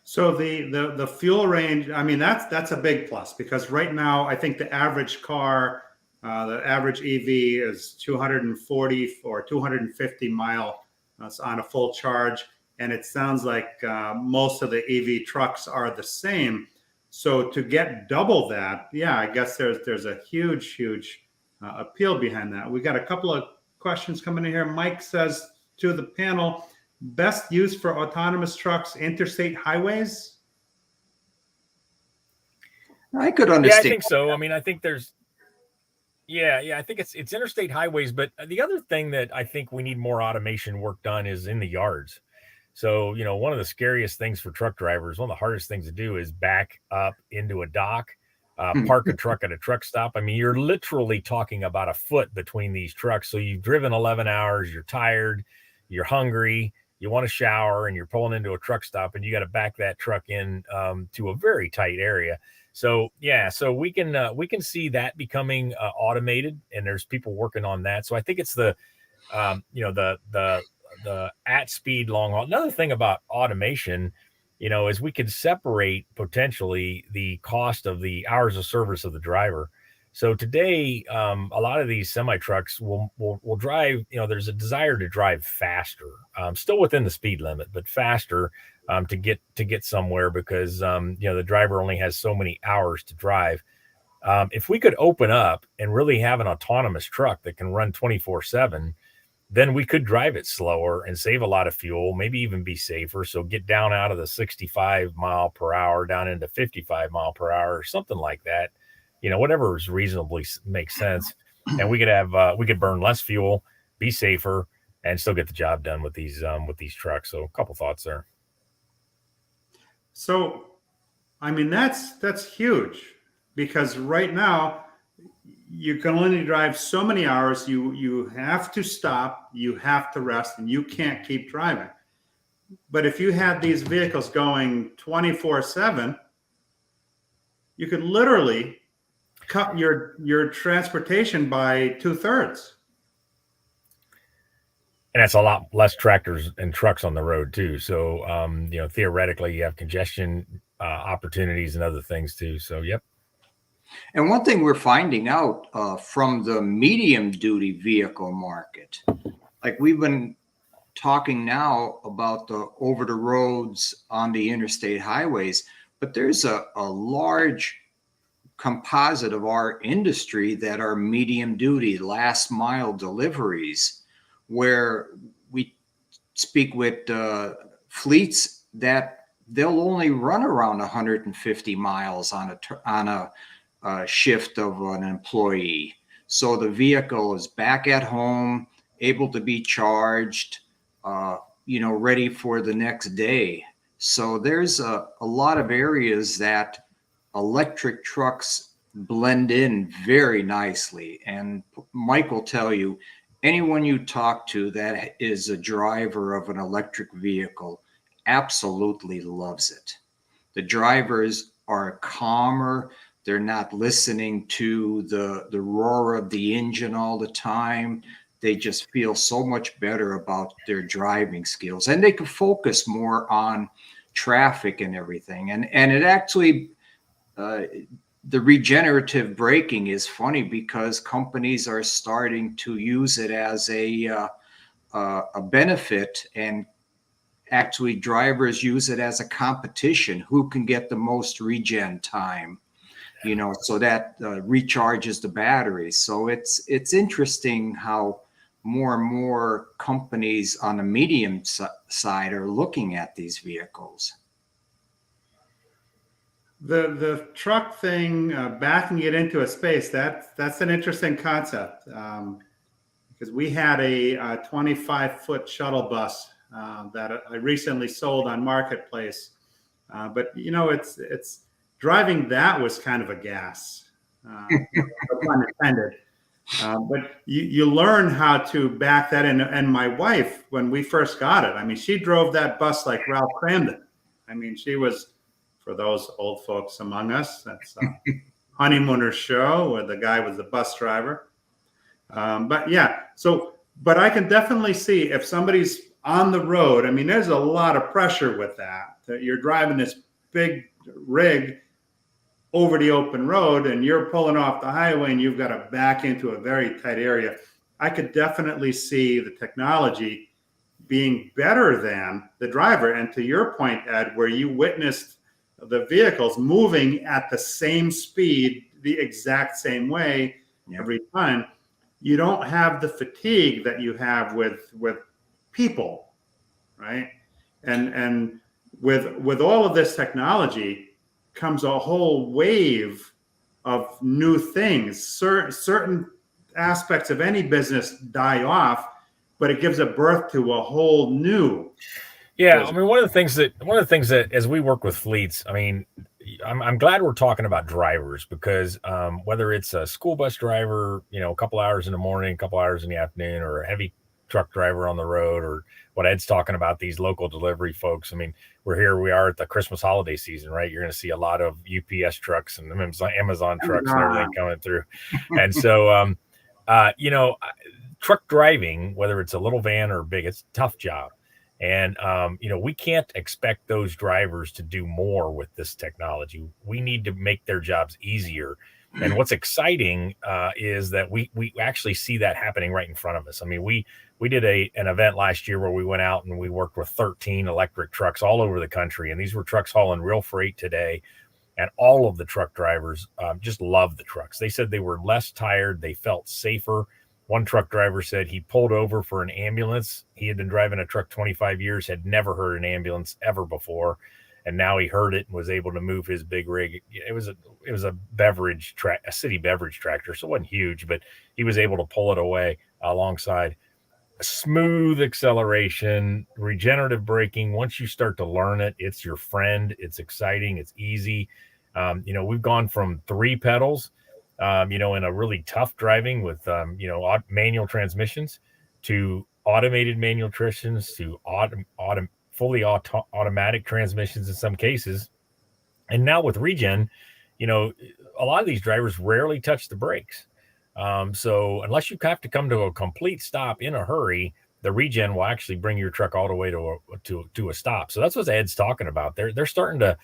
So the fuel range, I mean, that's a big plus, because right now I think the average car The average EV is 240 or 250 mile on a full charge. And it sounds like most of the EV trucks are the same. So to get double that, yeah, I guess there's a huge appeal behind that. We got a couple of questions coming in here. Mike says to the panel, best use for autonomous trucks, interstate highways? I could understand. Yeah, I think so. I mean, I think there's, I think it's interstate highways. But the other thing that I think we need more automation work done is in the yards. So, one of the scariest things for truck drivers, one of the hardest things to do is back up into a dock, park a truck at a truck stop. I mean, you're literally talking about a foot between these trucks. So you've driven 11 hours, you're tired, you're hungry, you want to shower, and you're pulling into a truck stop, and you got to back that truck in to a very tight area. So so we can see that becoming automated, and there's people working on that. So I think it's the at speed long haul. Another thing about automation, is we could separate potentially the cost of the hours of service of the driver. So today, a lot of these semi trucks will drive. There's a desire to drive faster, still within the speed limit, but faster to get somewhere because the driver only has so many hours to drive. If we could open up and really have an autonomous truck that can run 24/7, then we could drive it slower and save a lot of fuel, maybe even be safer. So get down out of the 65 mile per hour down into 55 mile per hour or something like that. Whatever is reasonably makes sense. And we could burn less fuel, be safer, and still get the job done with these trucks. So a couple thoughts there. So, I mean, that's huge because right now you can only drive so many hours. You have to stop, you have to rest, and you can't keep driving. But if you had these vehicles going 24/7, you could literally cut your transportation by 2/3. And that's a lot less tractors and trucks on the road too. So, theoretically you have congestion opportunities and other things too. So, yep. And one thing we're finding out from the medium duty vehicle market, like we've been talking now about the over the roads on the interstate highways, but there's a large composite of our industry that are medium duty last mile deliveries, where we speak with fleets that they'll only run around 150 miles on a shift of an employee. So the vehicle is back at home, able to be charged, ready for the next day. So there's a lot of areas that electric trucks blend in very nicely. And Mike will tell you, anyone you talk to that is a driver of an electric vehicle absolutely loves it. The drivers are calmer. They're not listening to the roar of the engine all the time. They just feel so much better about their driving skills, and they can focus more on traffic and everything. And it actually, the regenerative braking is funny because companies are starting to use it as a benefit, and actually drivers use it as a competition. Who can get the most regen time? So that recharges the battery. So it's interesting how more and more companies on the medium side are looking at these vehicles. The truck thing, backing it into a space, that's an interesting concept because we had a 25-foot shuttle bus that I recently sold on Marketplace, but it's driving that was kind of a gas, no pun intended. But you learn how to back that in. And my wife, when we first got it, I mean, she drove that bus like Ralph Cramden. I mean, she was, for those old folks among us, that's a Honeymooners show where the guy was the bus driver. But I can definitely see if somebody's on the road, I mean, there's a lot of pressure with that you're driving this big rig over the open road and you're pulling off the highway and you've got to back into a very tight area. I could definitely see the technology being better than the driver. And to your point, Ed, where you witnessed the vehicles moving at the same speed, the exact same way every time, you don't have the fatigue that you have with people, right? And with all of this technology comes a whole wave of new things. Certain aspects of any business die off, but it gives a birth to a whole new. Yeah, I mean, one of the things that as we work with fleets, I mean, I'm glad we're talking about drivers because whether it's a school bus driver, a couple hours in the morning, a couple hours in the afternoon, or a heavy truck driver on the road, or what Ed's talking about, these local delivery folks. I mean, we are at the Christmas holiday season, right? You're going to see a lot of UPS trucks and Amazon trucks and everything coming through. And so, truck driving, whether it's a little van or big, it's a tough job. And, we can't expect those drivers to do more with this technology. We need to make their jobs easier. And what's exciting is that we actually see that happening right in front of us. I mean, we did an event last year where we went out and we worked with 13 electric trucks all over the country. And these were trucks hauling real freight today. And all of the truck drivers just loved the trucks. They said they were less tired. They felt safer. One truck driver said he pulled over for an ambulance. He had been driving a truck 25 years, had never heard an ambulance ever before. And now he heard it and was able to move his big rig. It was a city beverage tractor. So it wasn't huge, but he was able to pull it away alongside. Smooth acceleration, regenerative braking. Once you start to learn it, it's your friend. It's exciting. It's easy. We've gone from 3 pedals, in a really tough driving with, manual transmissions to automated manual transmissions to fully automatic transmissions in some cases. And now with regen, a lot of these drivers rarely touch the brakes. So unless you have to come to a complete stop in a hurry, the regen will actually bring your truck all the way to a stop. So that's what Ed's talking about. They're starting to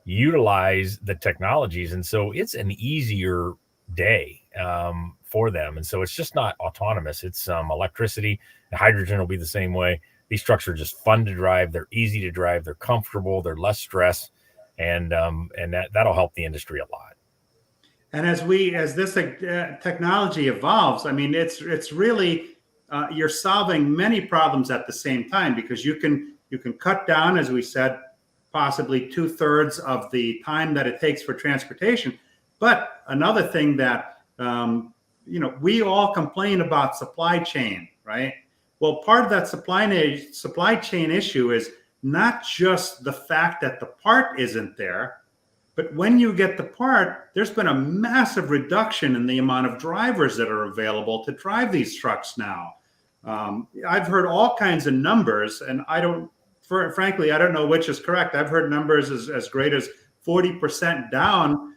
utilize the technologies. And so it's an easier day for them. And so it's just not autonomous. It's electricity. And hydrogen will be the same way. These trucks are just fun to drive. They're easy to drive. They're comfortable. They're less stress. And that'll help the industry a lot. And as this technology evolves, I mean, it's really you're solving many problems at the same time because you can cut down, as we said, possibly 2/3 of the time that it takes for transportation. But another thing that we all complain about supply chain, right? Well, part of that supply chain issue is not just the fact that the part isn't there, but when you get the part, there's been a massive reduction in the amount of drivers that are available to drive these trucks now. I've heard all kinds of numbers, and frankly, I don't know which is correct. I've heard numbers as great as 40% down,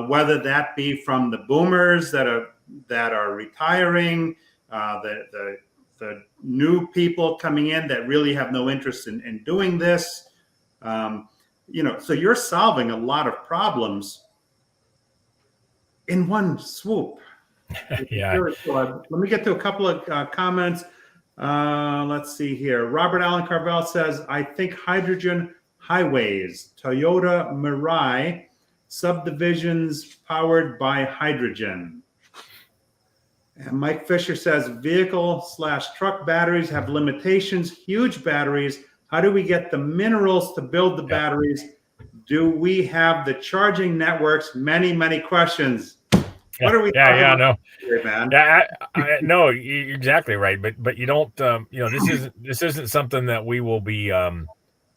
whether that be from the boomers that are retiring, the new people coming in that really have no interest in doing this. So you're solving a lot of problems in one swoop. Yeah. Let me get to a couple of comments. Let's see here. Robert Allen Carvel says, I think hydrogen highways, Toyota Mirai, subdivisions powered by hydrogen. And Mike Fisher says, vehicle/truck batteries have limitations, huge batteries. How do we get the minerals to build the batteries? Do we have the charging networks? Many, many questions. What are we talking about today, man? No, you're exactly right. But you don't, this isn't something that we will be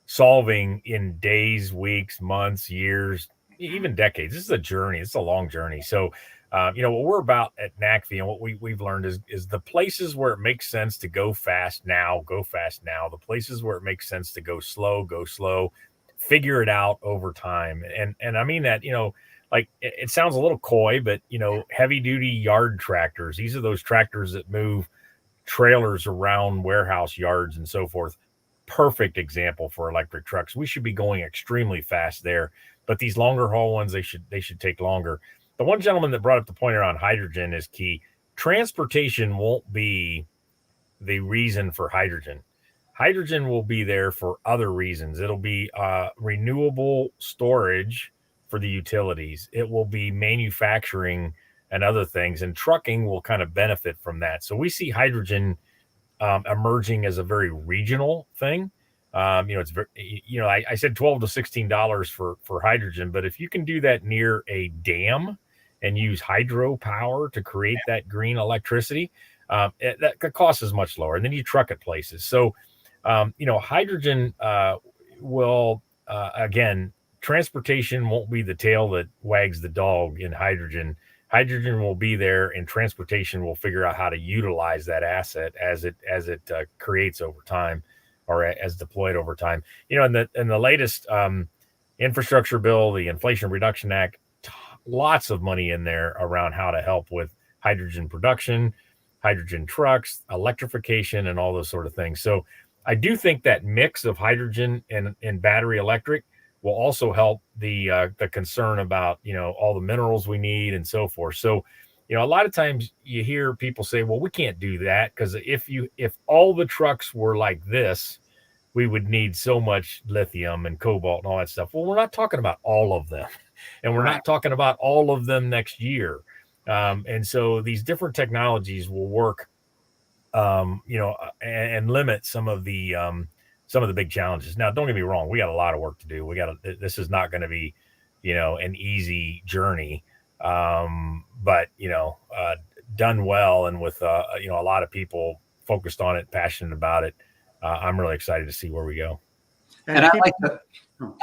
solving in days, weeks, months, years, even decades. This is a journey. It's a long journey. So, what we're about at NACFE and what we've learned is the places where it makes sense to go fast now, go fast now. The places where it makes sense to go slow, figure it out over time. And I mean that, like it sounds a little coy, but, heavy duty yard tractors, these are those tractors that move trailers around warehouse yards and so forth. perfect example for electric trucks. We should be going extremely fast there, but these longer haul ones, they should take longer. The one gentleman that brought up the point around hydrogen is key. Transportation won't be the reason for hydrogen. Hydrogen will be there for other reasons. It'll be renewable storage for the utilities. It will be manufacturing and other things, and trucking will kind of benefit from that. So we see hydrogen emerging as a very regional thing. It's very, I said $12 to $16 for hydrogen, but if you can do that near a dam and use hydropower to create that green electricity, that cost is much lower. And then you truck it places. So, hydrogen will, again, transportation won't be the tail that wags the dog in hydrogen. Hydrogen will be there, and transportation will figure out how to utilize that asset as it creates over time, or as deployed over time. In the latest infrastructure bill, the Inflation Reduction Act, lots of money in there around how to help with hydrogen production, hydrogen trucks, electrification, and all those sort of things. So I do think that mix of hydrogen and battery electric will also help the concern about, all the minerals we need and so forth. So, a lot of times you hear people say, well, we can't do that because if all the trucks were like this, we would need so much lithium and cobalt and all that stuff. Well, we're not talking about all of them, and we're not talking about all of them next year. And so these different technologies will work, and limit some of the big challenges. Now, don't get me wrong. We got a lot of work to do. This is not going to be, an easy journey. But done well. And with, a lot of people focused on it, passionate about it. I'm really excited to see where we go. And I'd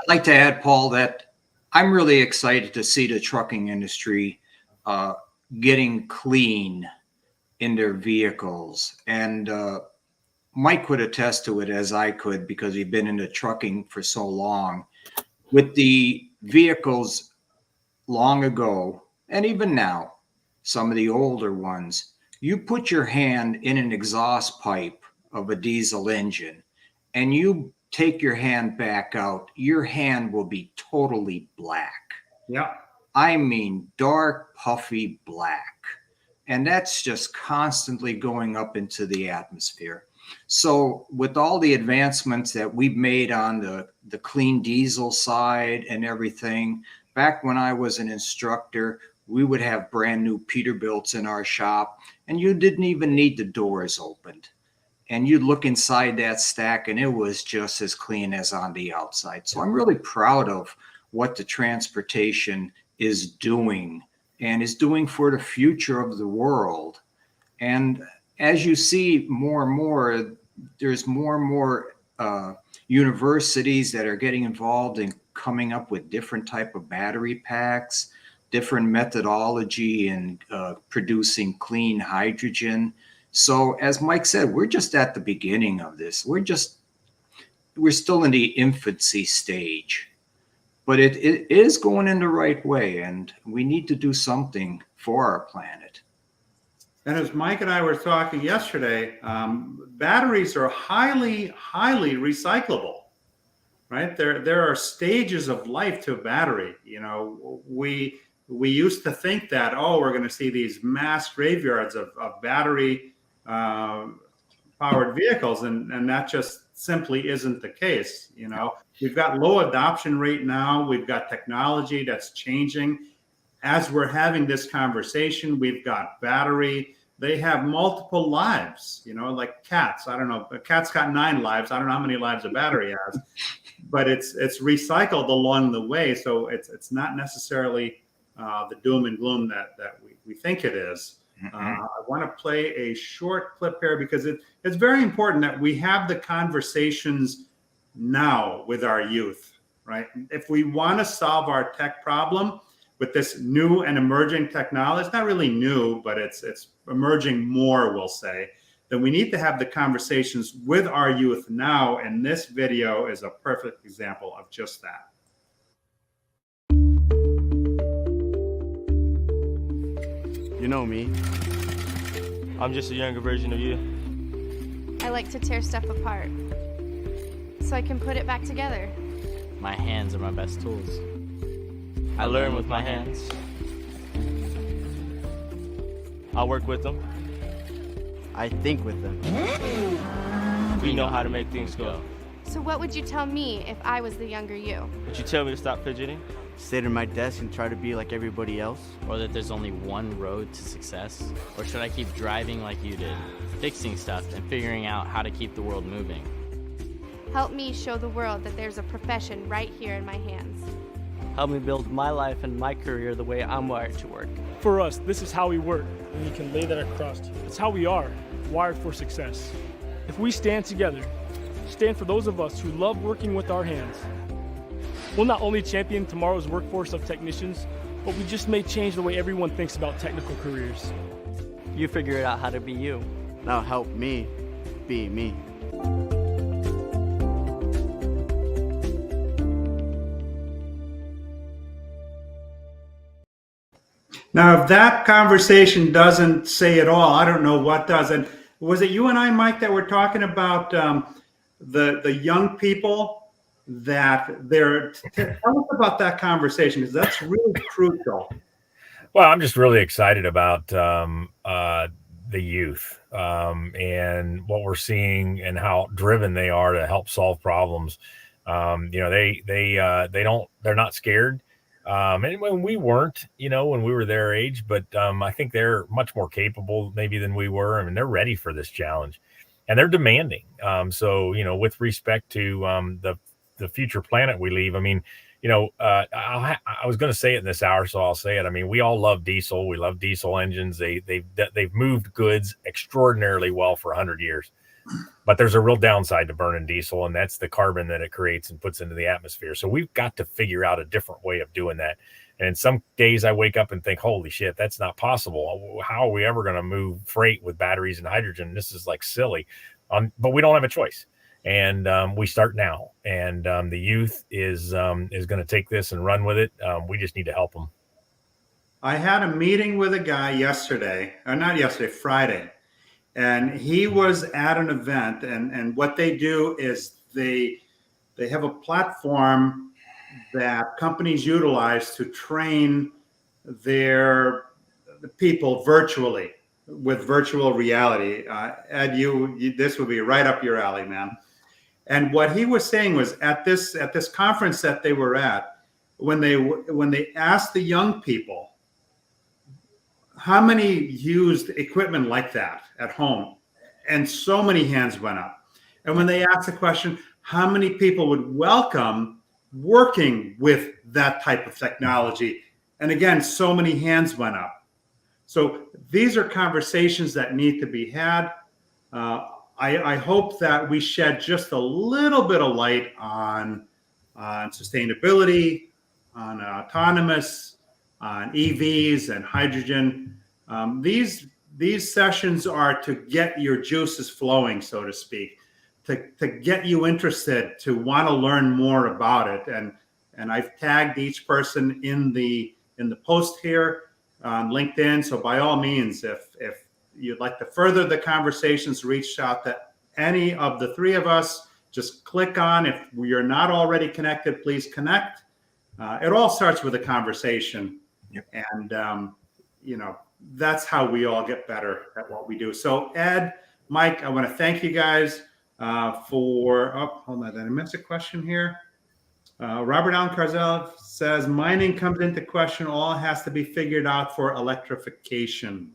like to add, Paul, that I'm really excited to see the trucking industry getting clean in their vehicles. And Mike could attest to it as I could, because he'd been into trucking for so long. With the vehicles long ago, and even now, some of the older ones, you put your hand in an exhaust pipe of a diesel engine and you take your hand back out, your hand will be totally black. Yeah. I mean, dark, puffy black. And that's just constantly going up into the atmosphere. So with all the advancements that we've made on the clean diesel side and everything, back when I was an instructor, we would have brand new Peterbilts in our shop, and you didn't even need the doors opened. And you'd look inside that stack and it was just as clean as on the outside. So I'm really proud of what the transportation is doing and is doing for the future of the world. And as you see more and more, there's more and more universities that are getting involved in coming up with different type of battery packs, different methodology in producing clean hydrogen. So as Mike said, we're just at the beginning of this. We're still in the infancy stage, but it is going in the right way, and we need to do something for our planet. And as Mike and I were talking yesterday, batteries are highly, highly recyclable, right? There are stages of life to a battery. We used to think that, we're going to see these mass graveyards of battery powered vehicles, and that just simply isn't the case. We've got low adoption rate now. We've got technology that's changing. As we're having this conversation, we've got battery. They have multiple lives, like cats. I don't know. A cat's got 9 lives. I don't know how many lives a battery has, but it's recycled along the way. So it's not necessarily the doom and gloom that we think it is. I want to play a short clip here because it's very important that we have the conversations now with our youth, right? If we want to solve our tech problem with this new and emerging technology, it's not really new, but it's emerging more, we'll say, then we need to have the conversations with our youth now. And this video is a perfect example of just that. You know me. I'm just a younger version of you. I like to tear stuff apart. so I can put it back together. My hands are my best tools. I learn with my hands. I'll work with them. I think with them. We know how to make things go. So what would you tell me if I was the younger you? Would you tell me to stop fidgeting? Sit at my desk and try to be like everybody else. Or that there's only one road to success? Or should I keep driving like you did, fixing stuff and figuring out how to keep the world moving? Help me show the world that there's a profession right here in my hands. Help me build my life and my career the way I'm wired to work. For us, this is how we work, and you can lay that across to you. It's how we are, wired for success. If we stand together, stand for those of us who love working with our hands, we'll not only champion tomorrow's workforce of technicians, but we just may change the way everyone thinks about technical careers. You figure out how to be you. Now help me be me. Now, if that conversation doesn't say it all, I don't know what does. And was it you and I, Mike, that were talking about the young people that they're? Tell us about that conversation, because that's really crucial. Well, I'm just really excited about the youth and what we're seeing and how driven they are to help solve problems. They're not scared. And when we weren't, when we were their age, but I think they're much more capable maybe than we were. I mean, they're ready for this challenge and they're demanding. So, with respect to the future planet we leave, I mean, I was going to say it in this hour, so I'll say it. I mean, we all love diesel. We love diesel engines. They've moved goods extraordinarily well for 100 years. But there's a real downside to burning diesel, and that's the carbon that it creates and puts into the atmosphere. So we've got to figure out a different way of doing that. And some days I wake up and think, holy shit, that's not possible. How are we ever going to move freight with batteries and hydrogen? This is like silly. But we don't have a choice. And we start now. And the youth is going to take this and run with it. We just need to help them. I had a meeting with a guy Friday. And he was at an event, and what they do is they have a platform that companies utilize to train the people virtually with virtual reality. Ed, this would be right up your alley, man. And what he was saying was at this conference that they were at, when they asked the young people, how many used equipment like that at home? And so many hands went up. And when they asked the question, how many people would welcome working with that type of technology? And again, so many hands went up. So these are conversations that need to be had. I hope that we shed just a little bit of light on sustainability, on autonomous, on EVs and hydrogen. These sessions are to get your juices flowing, so to speak, to get you interested, to want to learn more about it. And I've tagged each person in the post here on LinkedIn. So by all means, if you'd like to further the conversations, reach out to any of the three of us. Just click on. If you're not already connected, please connect. It all starts with a conversation. Yep. And, that's how we all get better at what we do. So Ed, Mike, I want to thank you guys hold on, did I miss a question here? Robert Allen Carzel says, mining comes into question. All has to be figured out for electrification.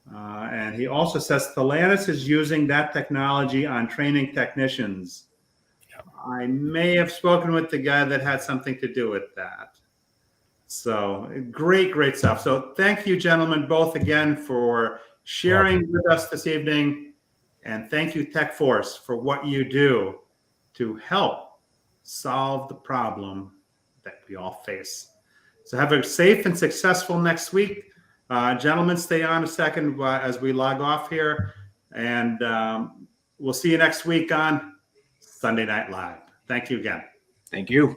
And he also says, Stellantis is using that technology on training technicians. Yep. I may have spoken with the guy that had something to do with that. So great stuff. So thank you, gentlemen, both again for sharing with us this evening. And thank you, TechForce, for what you do to help solve the problem that we all face. So have a safe and successful next week. Gentlemen, stay on a second as we log off here. And we'll see you next week on Sunday Night Live. Thank you again. Thank you.